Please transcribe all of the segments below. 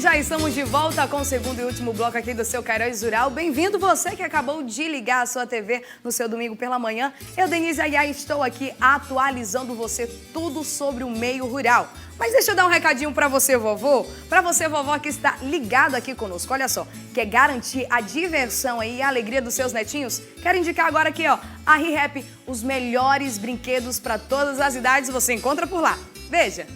já estamos de volta com o segundo e último bloco aqui do seu Queiroz Rural. Bem-vindo você que acabou de ligar a sua TV no seu domingo pela manhã. Eu, Denise Aguiar, estou aqui atualizando você tudo sobre o meio rural. Mas deixa eu dar um recadinho para você, vovô. Para você, vovó, que está ligado aqui conosco. Olha só, quer garantir a diversão aí e a alegria dos seus netinhos? Quero indicar agora aqui, ó, a ReHap, os melhores brinquedos para todas as idades, você encontra por lá. Veja!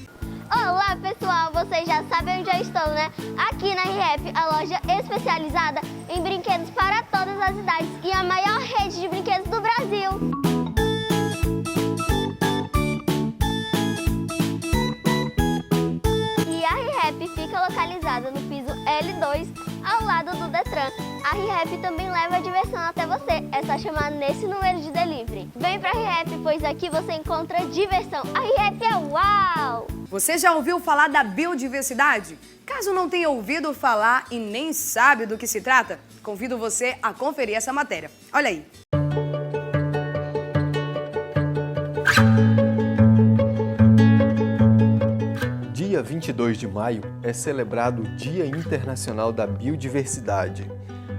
Olá pessoal, vocês já sabem onde eu estou, né? Aqui na ReHap, a loja especializada em brinquedos para todas as idades e a maior rede de brinquedos do Brasil. E a ReHap fica localizada no piso L2, ao lado do Detran. A ReHap também leva a diversão até você, é só chamar nesse número de delivery. Vem pra ReHap, pois aqui você encontra diversão. A ReHap é uau! Você já ouviu falar da biodiversidade? Caso não tenha ouvido falar e nem sabe do que se trata, convido você a conferir essa matéria. Olha aí. Dia 22 de maio é celebrado o Dia Internacional da Biodiversidade.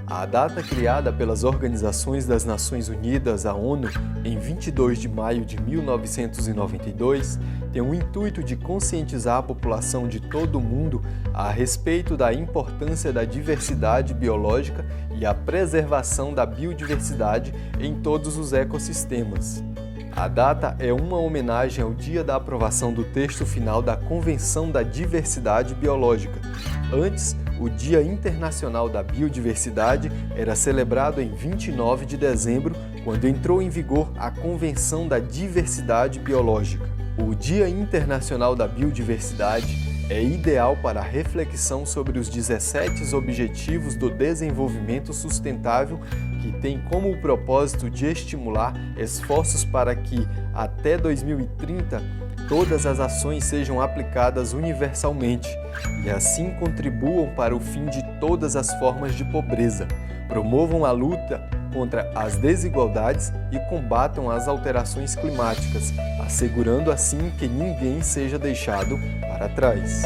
A data criada pelas Organizações das Nações Unidas, a ONU, em 22 de maio de 1992, tem o intuito de conscientizar a população de todo o mundo a respeito da importância da diversidade biológica e a preservação da biodiversidade em todos os ecossistemas. A data é uma homenagem ao dia da aprovação do texto final da Convenção da Diversidade Biológica. Antes, o Dia Internacional da Biodiversidade era celebrado em 29 de dezembro, quando entrou em vigor a Convenção da Diversidade Biológica. O Dia Internacional da Biodiversidade é ideal para a reflexão sobre os 17 Objetivos do Desenvolvimento Sustentável, que tem como propósito de estimular esforços para que, até 2030, todas as ações sejam aplicadas universalmente e assim contribuam para o fim de todas as formas de pobreza, promovam a luta contra as desigualdades e combatam as alterações climáticas, assegurando assim que ninguém seja deixado para trás.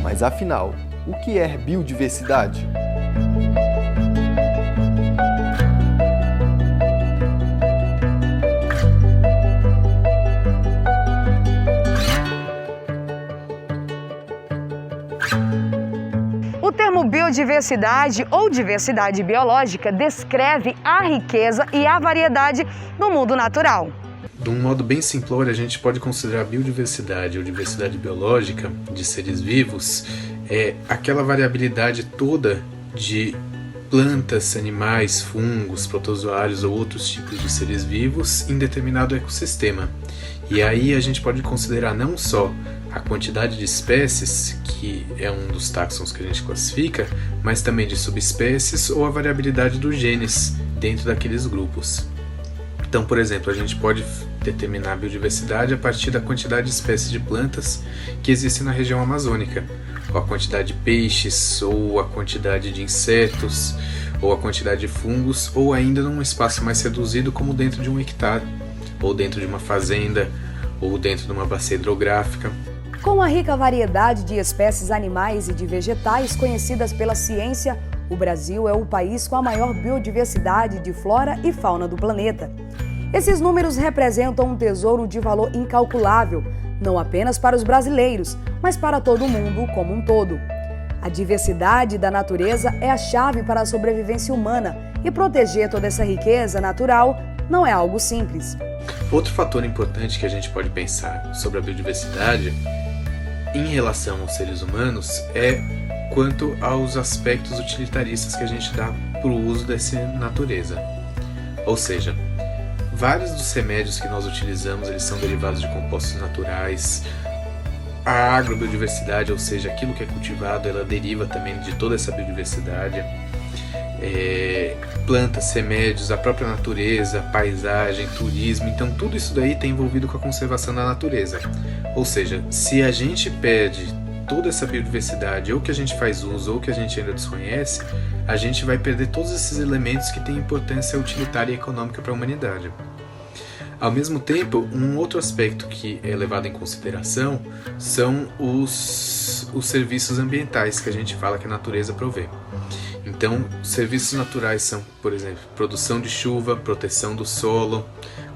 Mas afinal, o que é biodiversidade? O termo biodiversidade ou diversidade biológica descreve a riqueza e a variedade do mundo natural. De um modo bem simplório, a gente pode considerar a biodiversidade ou diversidade biológica de seres vivos aquela variabilidade toda de plantas, animais, fungos, protozoários ou outros tipos de seres vivos em determinado ecossistema. E aí a gente pode considerar não só a quantidade de espécies, que é um dos táxons que a gente classifica, mas também de subespécies ou a variabilidade dos genes dentro daqueles grupos. Então, por exemplo, a gente pode determinar a biodiversidade a partir da quantidade de espécies de plantas que existem na região amazônica, ou a quantidade de peixes, ou a quantidade de insetos, ou a quantidade de fungos, ou ainda num espaço mais reduzido como dentro de um hectare, ou dentro de uma fazenda, ou dentro de uma bacia hidrográfica. Com a rica variedade de espécies animais e de vegetais conhecidas pela ciência, o Brasil é o país com a maior biodiversidade de flora e fauna do planeta. Esses números representam um tesouro de valor incalculável, não apenas para os brasileiros, mas para todo mundo como um todo. A diversidade da natureza é a chave para a sobrevivência humana e proteger toda essa riqueza natural não é algo simples. Outro fator importante que a gente pode pensar sobre a biodiversidade em relação aos seres humanos é quanto aos aspectos utilitaristas que a gente dá para o uso dessa natureza. Ou seja, vários dos remédios que nós utilizamos, eles são derivados de compostos naturais. A agrobiodiversidade, ou seja, aquilo que é cultivado, ela deriva também de toda essa biodiversidade. plantas, remédios, a própria natureza, paisagem, turismo. Então tudo isso daí está envolvido com a conservação da natureza. Ou seja, se a gente perde toda essa biodiversidade, ou que a gente faz uso, ou que a gente ainda desconhece, a gente vai perder todos esses elementos que têm importância utilitária e econômica para a humanidade. Ao mesmo tempo, um outro aspecto que é levado em consideração são os serviços ambientais que a gente fala que a natureza provê. Então, serviços naturais são, por exemplo, produção de chuva, proteção do solo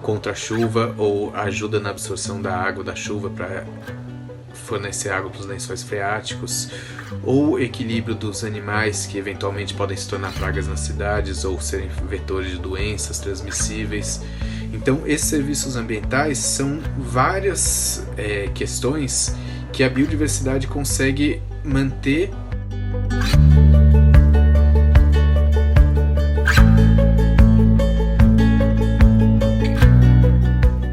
contra a chuva ou ajuda na absorção da água da chuva para fornecer água para os lençóis freáticos, ou equilíbrio dos animais que eventualmente podem se tornar pragas nas cidades ou serem vetores de doenças transmissíveis. Então, esses serviços ambientais são várias questões que a biodiversidade consegue manter.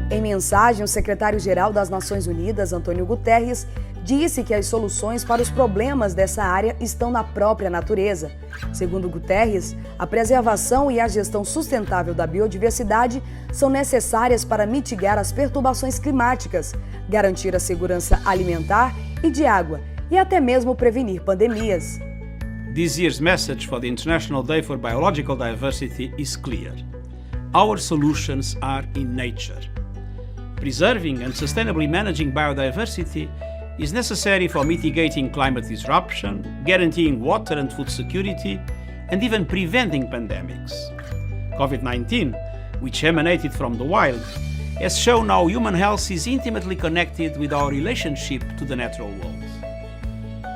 Em mensagem, o secretário-geral das Nações Unidas, Antônio Guterres, disse que as soluções para os problemas dessa área estão na própria natureza. Segundo Guterres, a preservação e a gestão sustentável da biodiversidade são necessárias para mitigar as perturbações climáticas, garantir a segurança alimentar e de água e até mesmo prevenir pandemias. This year's message for the International Day for Biological Diversity is clear. Our solutions are in nature. Preserving and sustainably managing biodiversity is necessary for mitigating climate disruption, guaranteeing water and food security, and even preventing pandemics. COVID-19, which emanated from the wild, has shown how human health is intimately connected with our relationship to the natural world.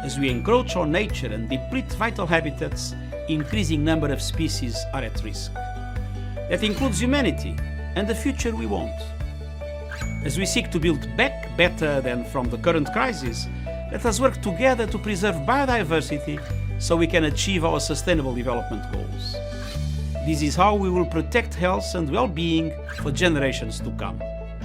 As we encroach on nature and deplete vital habitats, increasing number of species are at risk. That includes humanity and the future we want. As we seek to build back better than from the current crisis, let us work together to preserve biodiversity so we can achieve our sustainable development goals. This is how we will protect health and well-being for generations to come.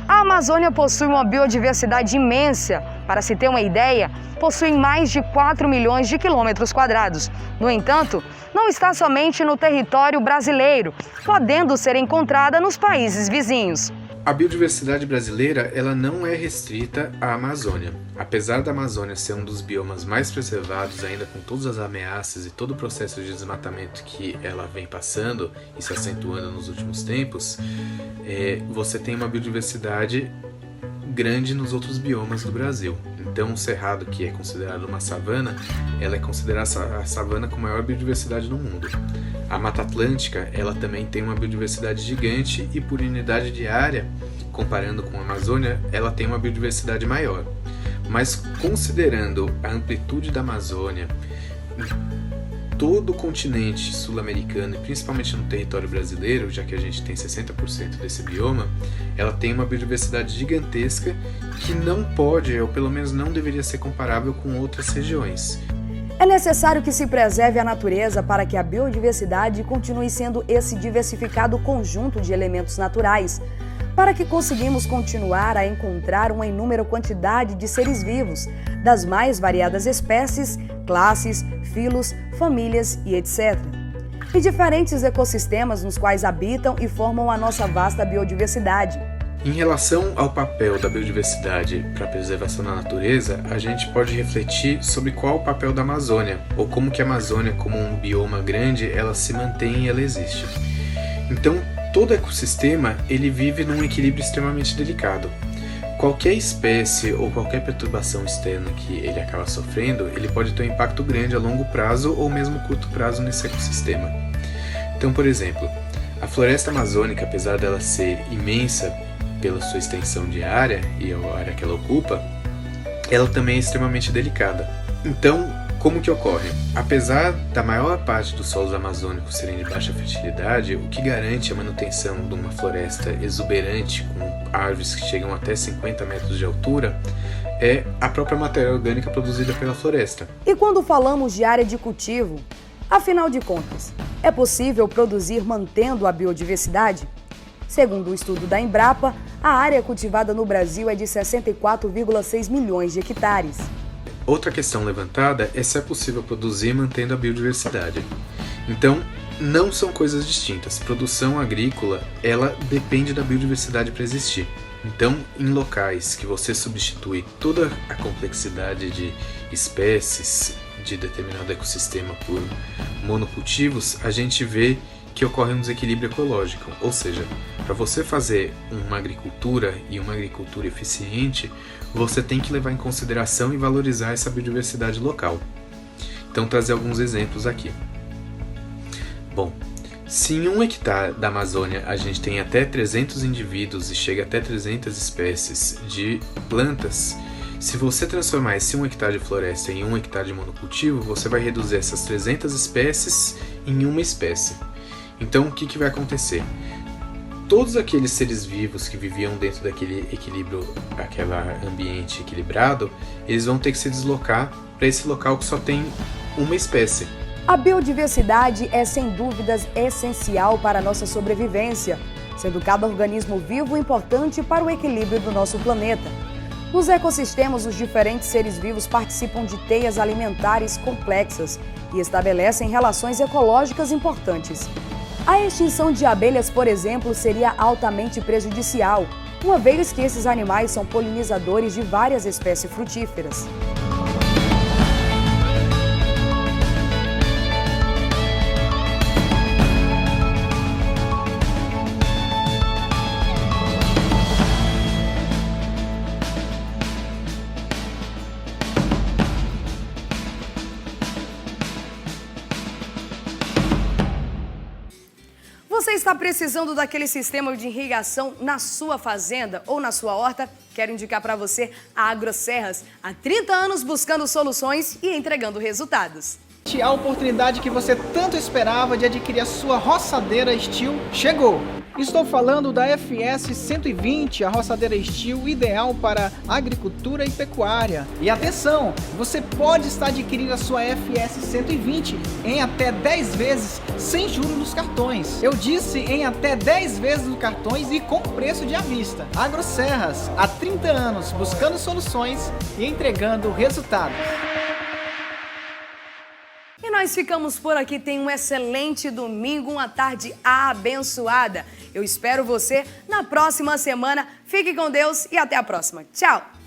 A Amazônia possui uma biodiversidade imensa. Para se ter uma ideia, possui mais de 4 milhões de quilômetros quadrados. No entanto, não está somente no território brasileiro, podendo ser encontrada nos países vizinhos. A biodiversidade brasileira ela não é restrita à Amazônia. Apesar da Amazônia ser um dos biomas mais preservados, ainda com todas as ameaças e todo o processo de desmatamento que ela vem passando e se acentuando nos últimos tempos, você tem uma biodiversidade grande nos outros biomas do Brasil. Então, o Cerrado, que é considerado uma savana, ela é considerada a savana com maior biodiversidade do mundo. A Mata Atlântica, ela também tem uma biodiversidade gigante e por unidade de área, comparando com a Amazônia, ela tem uma biodiversidade maior. Mas considerando a amplitude da Amazônia, todo o continente sul-americano e principalmente no território brasileiro, já que a gente tem 60% desse bioma, ela tem uma biodiversidade gigantesca que não pode, ou pelo menos não deveria ser comparável com outras regiões. É necessário que se preserve a natureza para que a biodiversidade continue sendo esse diversificado conjunto de elementos naturais, para que conseguimos continuar a encontrar uma inúmera quantidade de seres vivos, das mais variadas espécies, classes, filos, famílias e etc. E diferentes ecossistemas nos quais habitam e formam a nossa vasta biodiversidade. Em relação ao papel da biodiversidade para a preservação da natureza, a gente pode refletir sobre qual o papel da Amazônia, ou como que a Amazônia, como um bioma grande, ela se mantém e ela existe. Então, todo ecossistema ele vive num equilíbrio extremamente delicado. Qualquer espécie ou qualquer perturbação externa que ele acaba sofrendo, ele pode ter um impacto grande a longo prazo ou mesmo curto prazo nesse ecossistema. Então, por exemplo, a floresta amazônica, apesar dela ser imensa pela sua extensão de área e a área que ela ocupa, ela também é extremamente delicada. Então, como que ocorre? Apesar da maior parte dos solos amazônicos serem de baixa fertilidade, o que garante a manutenção de uma floresta exuberante com árvores que chegam até 50 metros de altura é a própria matéria orgânica produzida pela floresta. E quando falamos de área de cultivo, afinal de contas, é possível produzir mantendo a biodiversidade? Segundo o estudo da Embrapa, a área cultivada no Brasil é de 64,6 milhões de hectares. Outra questão levantada é se é possível produzir mantendo a biodiversidade. Então, não são coisas distintas. Produção agrícola, ela depende da biodiversidade para existir. Então, em locais que você substitui toda a complexidade de espécies de determinado ecossistema por monocultivos, a gente vê que ocorre um desequilíbrio ecológico. Ou seja, para você fazer uma agricultura e uma agricultura eficiente, você tem que levar em consideração e valorizar essa biodiversidade local. Então, trazer alguns exemplos aqui. Bom, se em 1 hectare da Amazônia a gente tem até 300 indivíduos e chega até 300 espécies de plantas, se você transformar esse 1 hectare de floresta em 1 hectare de monocultivo, você vai reduzir essas 300 espécies em uma espécie. Então, o que vai acontecer? Todos aqueles seres vivos que viviam dentro daquele equilíbrio, aquele ambiente equilibrado, eles vão ter que se deslocar para esse local que só tem uma espécie. A biodiversidade é, sem dúvidas, essencial para a nossa sobrevivência, sendo cada organismo vivo importante para o equilíbrio do nosso planeta. Nos ecossistemas, os diferentes seres vivos participam de teias alimentares complexas e estabelecem relações ecológicas importantes. A extinção de abelhas, por exemplo, seria altamente prejudicial, uma vez que esses animais são polinizadores de várias espécies frutíferas. Você está precisando daquele sistema de irrigação na sua fazenda ou na sua horta? Quero indicar para você a AgroSerras, há 30 anos buscando soluções e entregando resultados. A oportunidade que você tanto esperava de adquirir a sua roçadeira Steel chegou! Estou falando da FS 120, a roçadeira Steel ideal para agricultura e pecuária. E atenção, você pode estar adquirindo a sua FS 120 em até 10 vezes sem juros nos cartões. Eu disse em até 10 vezes nos cartões e com preço de à vista. AgroSerras, há 30 anos buscando soluções e entregando resultados. E nós ficamos por aqui. Tenha um excelente domingo, uma tarde abençoada. Eu espero você na próxima semana. Fique com Deus e até a próxima. Tchau!